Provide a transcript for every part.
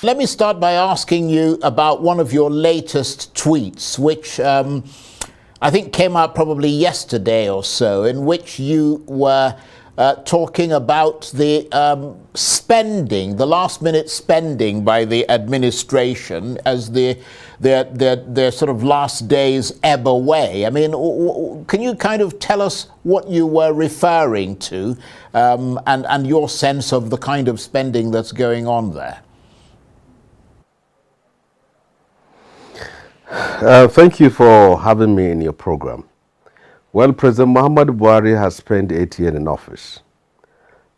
Let me start by asking you about one of your latest tweets, which I think came out probably yesterday or so, in which you were talking about the spending, the last-minute spending by the administration as their sort of last days ebb away. I mean, can you kind of tell us what you were referring to and your sense of the kind of spending that's going on there? Thank you for having me in your program. Well, President Muhammadu Buhari has spent 8 years in office,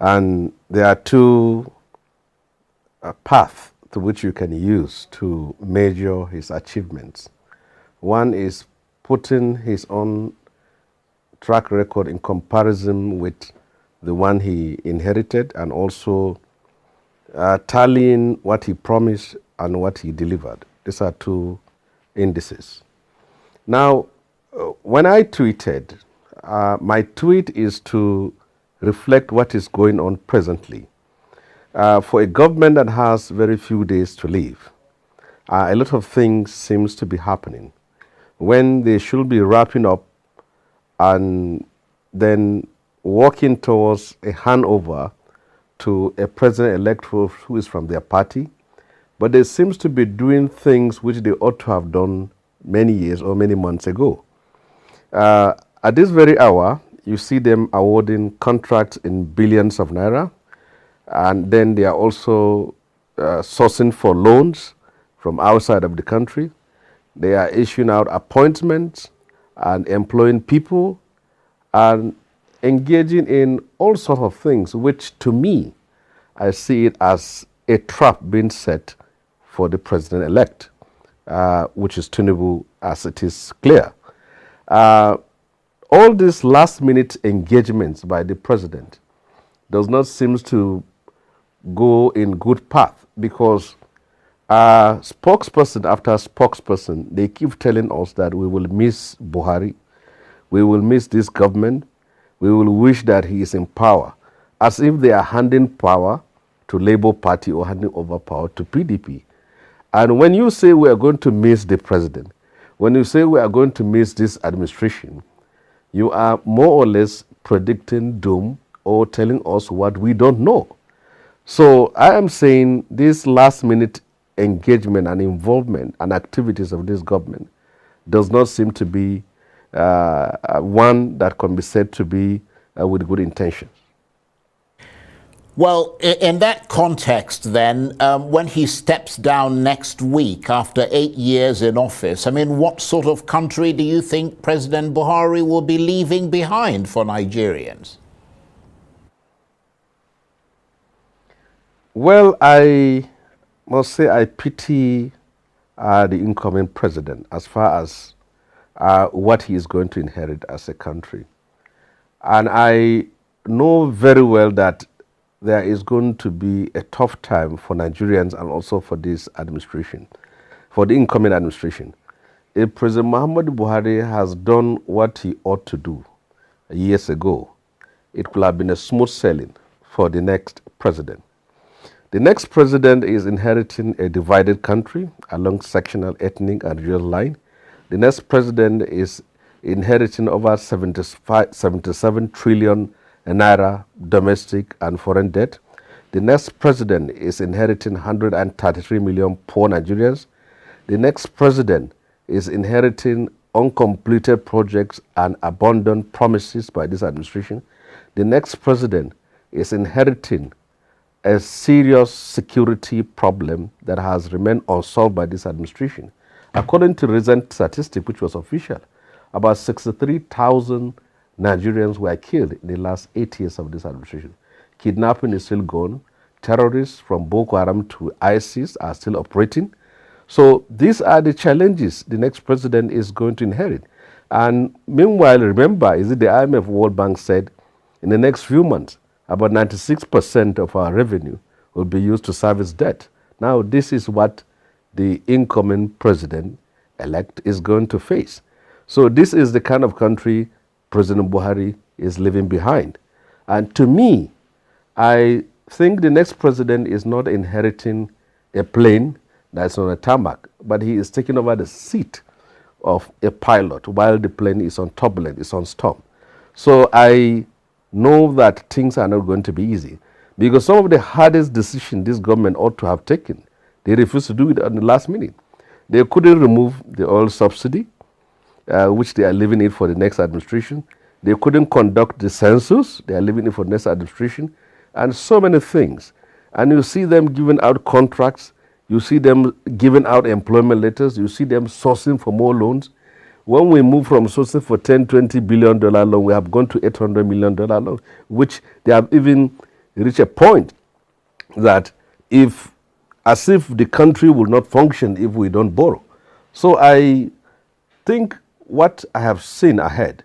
and there are two paths to which you can use to measure his achievements. One is putting his own track record in comparison with the one he inherited, and also tallying what he promised and what he delivered. These are two indices. Now, when I tweeted, my tweet is to reflect what is going on presently. For a government that has very few days to live, a lot of things seems to be happening when they should be wrapping up and then working towards a handover to a president-elect who is from their party. But they seems to be doing things which they ought to have done many years or many months ago. At this very hour, you see them awarding contracts in billions of naira, and then they are also sourcing for loans from outside of the country. They are issuing out appointments and employing people and engaging in all sorts of things, which to me, I see it as a trap being set for the president-elect, which is Tinubu, as it is clear. All these last-minute engagements by the president does not seem to go in good path, because spokesperson after spokesperson, they keep telling us that we will miss Buhari, we will miss this government, we will wish that he is in power, as if they are handing power to Labour Party or handing over power to PDP. And when you say we are going to miss the president, when you say we are going to miss this administration, you are more or less predicting doom or telling us what we don't know. So I am saying this last-minute engagement and involvement and activities of this government does not seem to be one that can be said to be with good intentions. Well, in that context, then, when he steps down next week after 8 years in office, I mean, what sort of country do you think President Buhari will be leaving behind for Nigerians? Well, I must say I pity the incoming president as far as what he is going to inherit as a country. And I know very well that there is going to be a tough time for Nigerians and also for this administration, for the incoming administration. If President Muhammadu Buhari has done what he ought to do years ago, it could have been a smooth sailing for the next president. The next president is inheriting a divided country along sectional, ethnic, and regional line. The next president is inheriting over 77 trillion naira domestic and foreign debt. The next president is inheriting 133 million poor Nigerians. The next president is inheriting uncompleted projects and abandoned promises by this administration. The next president is inheriting a serious security problem that has remained unsolved by this administration. According to recent statistic, which was official, about 63,000 Nigerians were killed in the last 8 years of this administration. Kidnapping is still gone. Terrorists from Boko Haram to ISIS are still operating. So these are the challenges the next president is going to inherit. And meanwhile, remember, is it the IMF World Bank said in the next few months, about 96% of our revenue will be used to service debt. Now, this is what the incoming president-elect is going to face. So this is the kind of country President Buhari is leaving behind. And to me, I think the next president is not inheriting a plane that's on a tarmac, but he is taking over the seat of a pilot while the plane is on turbulence, it's on storm. So I know that things are not going to be easy, because some of the hardest decisions this government ought to have taken, they refused to do it at the last minute. They couldn't remove the oil subsidy, which they are leaving it for the next administration. They couldn't conduct the census, they are leaving it for the next administration, and so many things. And you see them giving out contracts, you see them giving out employment letters, you see them sourcing for more loans. When we move from sourcing for $10, $20 billion loan, we have gone to $800 million loan, which they have even reached a point that as if the country will not function if we don't borrow. So I think what I have seen ahead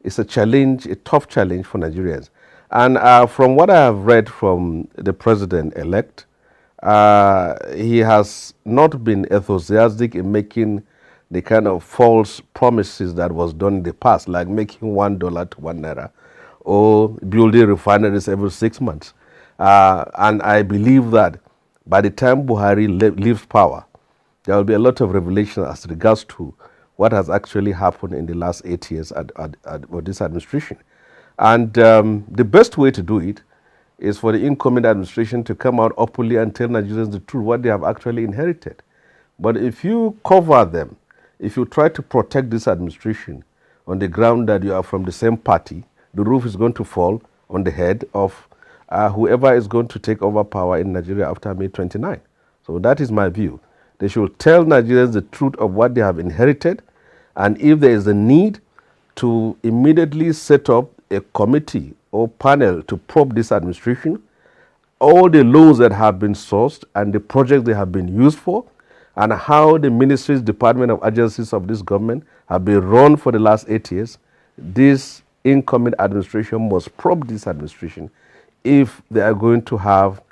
is a challenge, a tough challenge for Nigerians. And from what I have read from the president-elect, he has not been enthusiastic in making the kind of false promises that was done in the past, like making $1 to ₦1, or building refineries every 6 months. And I believe that by the time Buhari leaves power, there will be a lot of revelation as regards to what has actually happened in the last 8 years of this administration. And the best way to do it is for the incoming administration to come out openly and tell Nigerians the truth, what they have actually inherited. But if you cover them, if you try to protect this administration on the ground that you are from the same party, the roof is going to fall on the head of whoever is going to take over power in Nigeria after May 29. So that is my view. They should tell Nigerians the truth of what they have inherited, and if there is a need to immediately set up a committee or panel to probe this administration, all the loans that have been sourced and the projects they have been used for, and how the ministries, department of agencies of this government have been run for the last 8 years, this incoming administration must probe this administration if they are going to have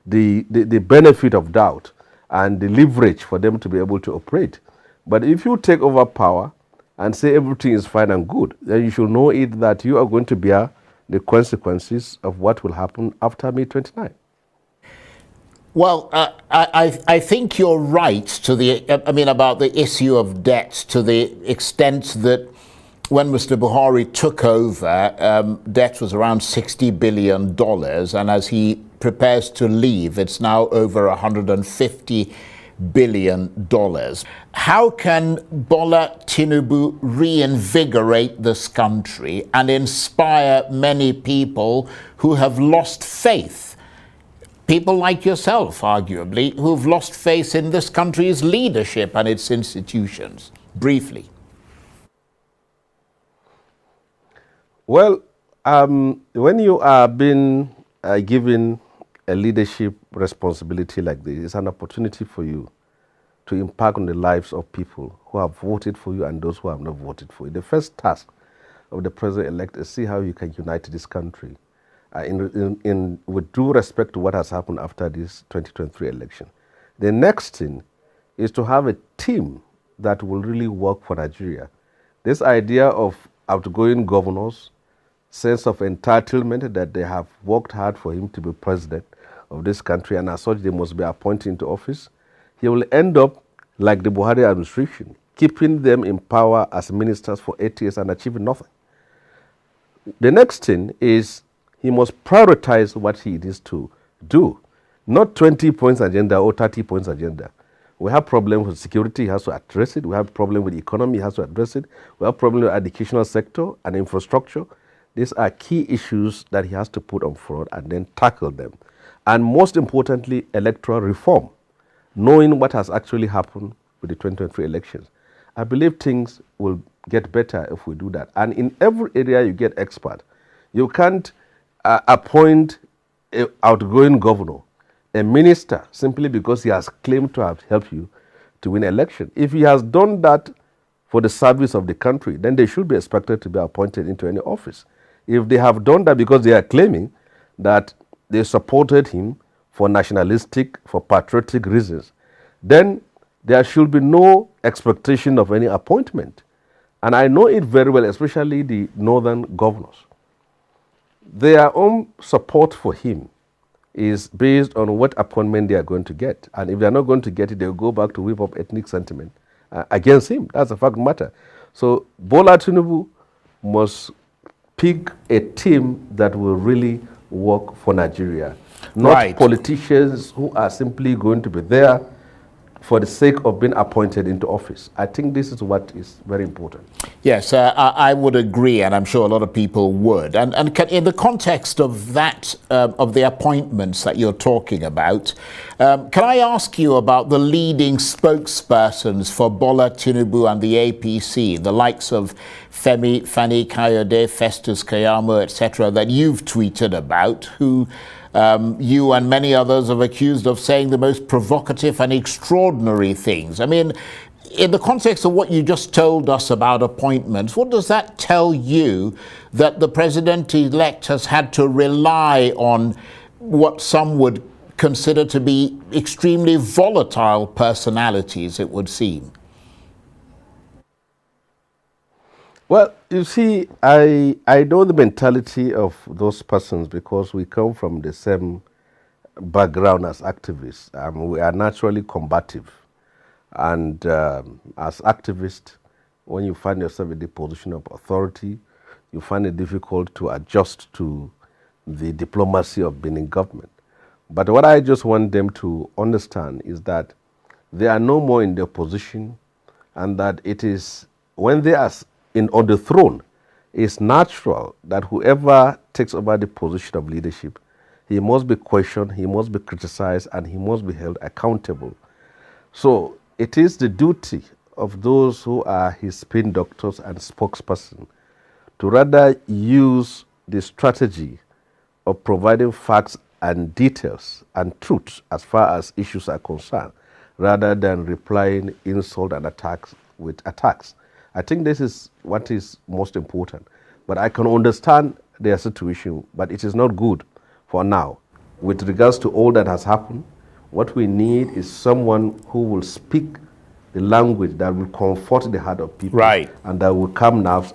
the benefit of doubt and the leverage for them to be able to operate. But if you take over power and say everything is fine and good, then you should know it that you are going to bear the consequences of what will happen after May 29. Well, I think you're right about the issue of debt, to the extent that when Mr. Buhari took over, debt was around $60 billion, and as he prepares to leave, it's now over $150 billion. How can Bola Tinubu reinvigorate this country and inspire many people who have lost faith? People like yourself, arguably, who've lost faith in this country's leadership and its institutions. Briefly. Well, when you are being given a leadership responsibility like this, it's an opportunity for you to impact on the lives of people who have voted for you and those who have not voted for you. The first task of the president-elect is see how you can unite this country with due respect to what has happened after this 2023 election. The next thing is to have a team that will really work for Nigeria. This idea of outgoing governors, sense of entitlement that they have worked hard for him to be president of this country, and as such they must be appointed into office, he will end up like the Buhari administration, keeping them in power as ministers for 8 years and achieving nothing. The next thing is he must prioritize what he needs to do, not 20 points agenda or 30 points agenda. We have problems with security, he has to address it. We have problems with the economy, he has to address it. We have problems with the educational sector and infrastructure. These are key issues that he has to put on front and then tackle them. And most importantly, electoral reform, knowing what has actually happened with the 2023 elections. I believe things will get better if we do that. And in every area you get expert. You can't appoint an outgoing governor, a minister, simply because he has claimed to have helped you to win election. If he has done that for the service of the country, then they should be expected to be appointed into any office. If they have done that because they are claiming that they supported him for nationalistic, for patriotic reasons, then there should be no expectation of any appointment. And I know it very well, especially the northern governors. Their own support for him is based on what appointment they are going to get. And if they are not going to get it, they'll go back to whip up ethnic sentiment against him. That's a fact of the matter. So Bola Tinubu must pick a team that will really work for Nigeria, not politicians who are simply going to be there for the sake of being appointed into office. I think this is what is very important. Yes, I would agree, and I'm sure a lot of people would. And in the context of that, of the appointments that you're talking about, can I ask you about the leading spokespersons for Bola Tinubu and the APC, the likes of Fani Kayode, Festus Keyamo, etc., that you've tweeted about, who you and many others have accused of saying the most provocative and extraordinary things. I mean, in the context of what you just told us about appointments, what does that tell you that the president-elect has had to rely on what some would consider to be extremely volatile personalities, it would seem? Well, you see, I know the mentality of those persons because we come from the same background as activists. We are naturally combative. And as activists, when you find yourself in the position of authority, you find it difficult to adjust to the diplomacy of being in government. But what I just want them to understand is that they are no more in their position, and that it is when they are on the throne, it's natural that whoever takes over the position of leadership, he must be questioned, he must be criticized, and he must be held accountable. So it is the duty of those who are his spin doctors and spokesperson to rather use the strategy of providing facts and details and truths as far as issues are concerned, rather than replying insult and attacks with attacks. I think this is what is most important. But I can understand their situation, but it is not good for now. With regards to all that has happened, what we need is someone who will speak the language that will comfort the heart of people, and that will calm nerves.